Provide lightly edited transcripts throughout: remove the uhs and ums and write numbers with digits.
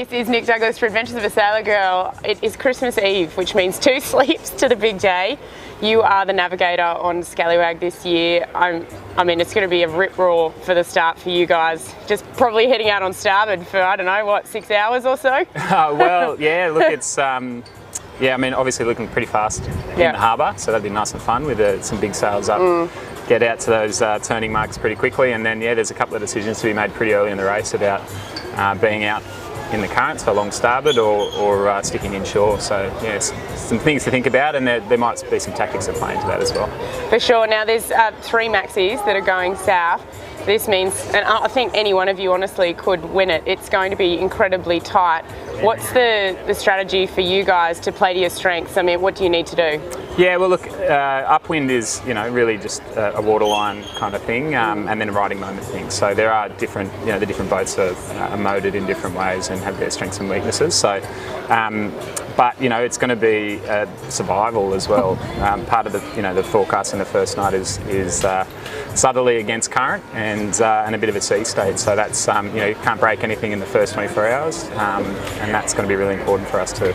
This is Nick Douglas for Adventures of a Sailor Girl. It is Christmas Eve, which means 2 sleeps to the big day. You are the navigator on Scallywag this year. I mean, it's going to be a rip-roar for the start for you guys. Just probably heading out on starboard for, I don't know, what, 6 hours or so? Well, yeah, look, it's, yeah, I mean, obviously looking pretty fast in the harbour, so that'd be nice and fun with some big sails up. Get out to those turning marks pretty quickly, and then, yeah, there's a couple of decisions to be made pretty early in the race about being out in the current, so along starboard, or sticking inshore. So yeah, some things to think about, and there might be some tactics that play into that as well. For sure. Now there's 3 maxis that are going south. This means, and I think any one of you honestly could win it. It's going to be incredibly tight. What's the strategy for you guys to play to your strengths? I mean, what do you need to do? Yeah, well look, upwind is, you know, really just a waterline kind of thing, and then a riding moment thing. So there are different, you know, the different boats are moded in different ways and have their strengths and weaknesses. So, but you know, it's going to be survival as well. Part of the, you know, the forecast in the first night is southerly against current and a bit of a sea state. So that's you know, you can't break anything in the first 24 hours, and that's going to be really important for us to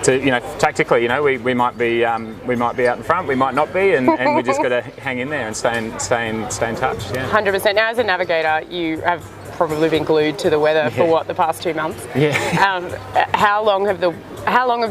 you know, tactically, you know, we might be out in front, we might not be, and we just got to hang in there and stay in touch. Yeah. 100%. Now, as a navigator, you have probably been glued to the weather for what, the past 2 months? Yeah. How long have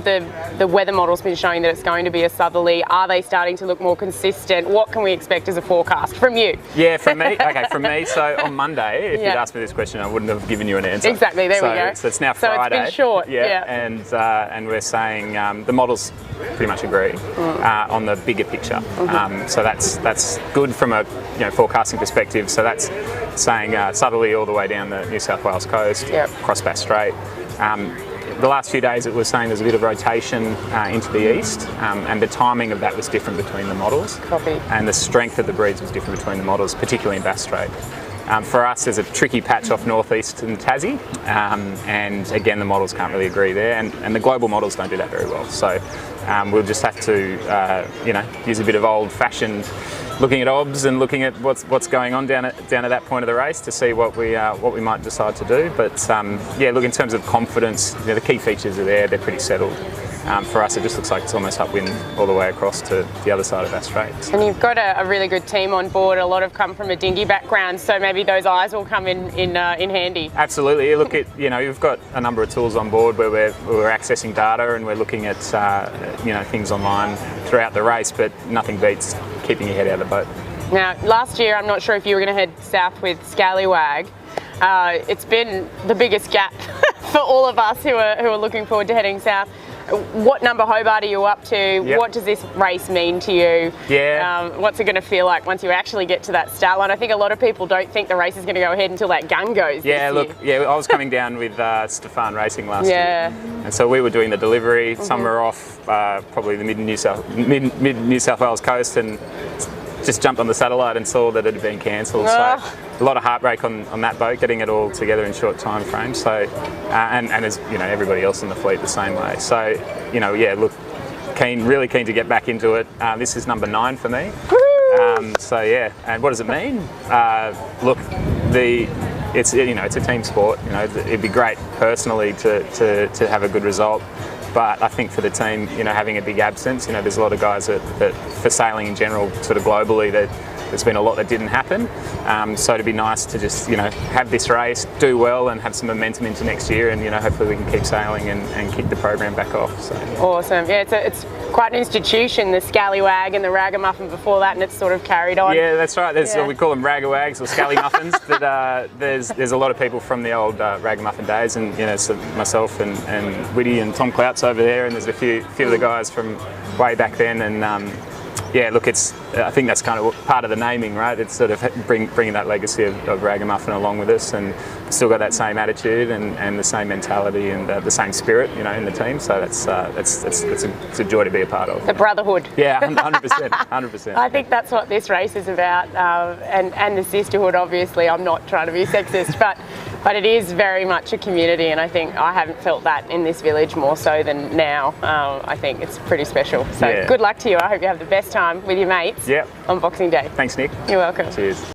the weather models been showing that it's going to be a southerly? Are they starting to look more consistent? What can we expect as a forecast from you? Yeah, from me. Okay, from me. So on Monday, if you'd asked me this question, I wouldn't have given you an answer. Exactly. There we go. So it's now Friday. So it's been short. Yeah. And we're saying the models pretty much agree on the bigger picture. So that's good from a, you know, forecasting perspective. So that's saying southerly all the way down the New South Wales coast, across Bass Strait. The last few days it was saying there's a bit of rotation into the east, and the timing of that was different between the models. Copy. And the strength of the breeze was different between the models, particularly in Bass Strait. For us, there's a tricky patch off northeast and Tassie, and again the models can't really agree there, and the global models don't do that very well. So we'll just have to you know, use a bit of old-fashioned looking at OBS and looking at what's going on down at that point of the race to see what we might decide to do. But yeah, look, in terms of confidence, you know, the key features are there; they're pretty settled. For us, it just looks like it's almost upwind all the way across to the other side of Bass Strait. And you've got a really good team on board. A lot have come from a dinghy background, so maybe those eyes will come in handy. Absolutely. Look, you know, you've got a number of tools on board where we're accessing data and we're looking at you know, things online throughout the race, but nothing beats keeping your head out of the boat. Now, last year, I'm not sure if you were going to head south with Scallywag. It's been the biggest gap for all of us who are looking forward to heading south. What number Hobart are you up to? Yep. What does this race mean to you? Yeah. What's it going to feel like once you actually get to that start line? I think a lot of people don't think the race is going to go ahead until that gun goes. Yeah, look, I was coming down with Stefan Racing last year, and so we were doing the delivery. Some were off probably the mid New South Wales coast, and just jumped on the satellite and saw that it had been cancelled. So a lot of heartbreak on that boat, getting it all together in short time frames. So and as you know, everybody else in the fleet the same way. So you know, yeah, look, really keen to get back into it. This is number 9 for me. So yeah, and what does it mean? Look, it's a team sport. You know, it'd be great personally to have a good result. But I think for the team, you know, having a big absence, you know, there's a lot of guys that for sailing in general, sort of globally, that there's been a lot that didn't happen. So it'd be nice to just, you know, have this race, do well, and have some momentum into next year, and you know, hopefully we can keep sailing and kick the program back off. So. Awesome. Yeah, it's quite an institution, the Scallywag and the Ragamuffin before that, and it's sort of carried on. Yeah, that's right. We call them Ragawags or Scallymuffins, but there's a lot of people from the old Ragamuffin days, and you know, so myself and Whitty and Tom Clout's over there, and there's a few of the guys from way back then, and yeah, look, I think that's kind of part of the naming, right? It's sort of bringing that legacy of Ragamuffin along with us, and still got that same attitude and the same mentality and the same spirit, you know, in the team. So it's a joy to be a part of. The brotherhood. Yeah, 100%, 100%. I think that's what this race is about, and the sisterhood. Obviously, I'm not trying to be sexist, but it is very much a community, and I think I haven't felt that in this village more so than now. I think it's pretty special. So good luck to you. I hope you have the best time with your mates on Boxing Day. Thanks, Nick. You're welcome. Cheers.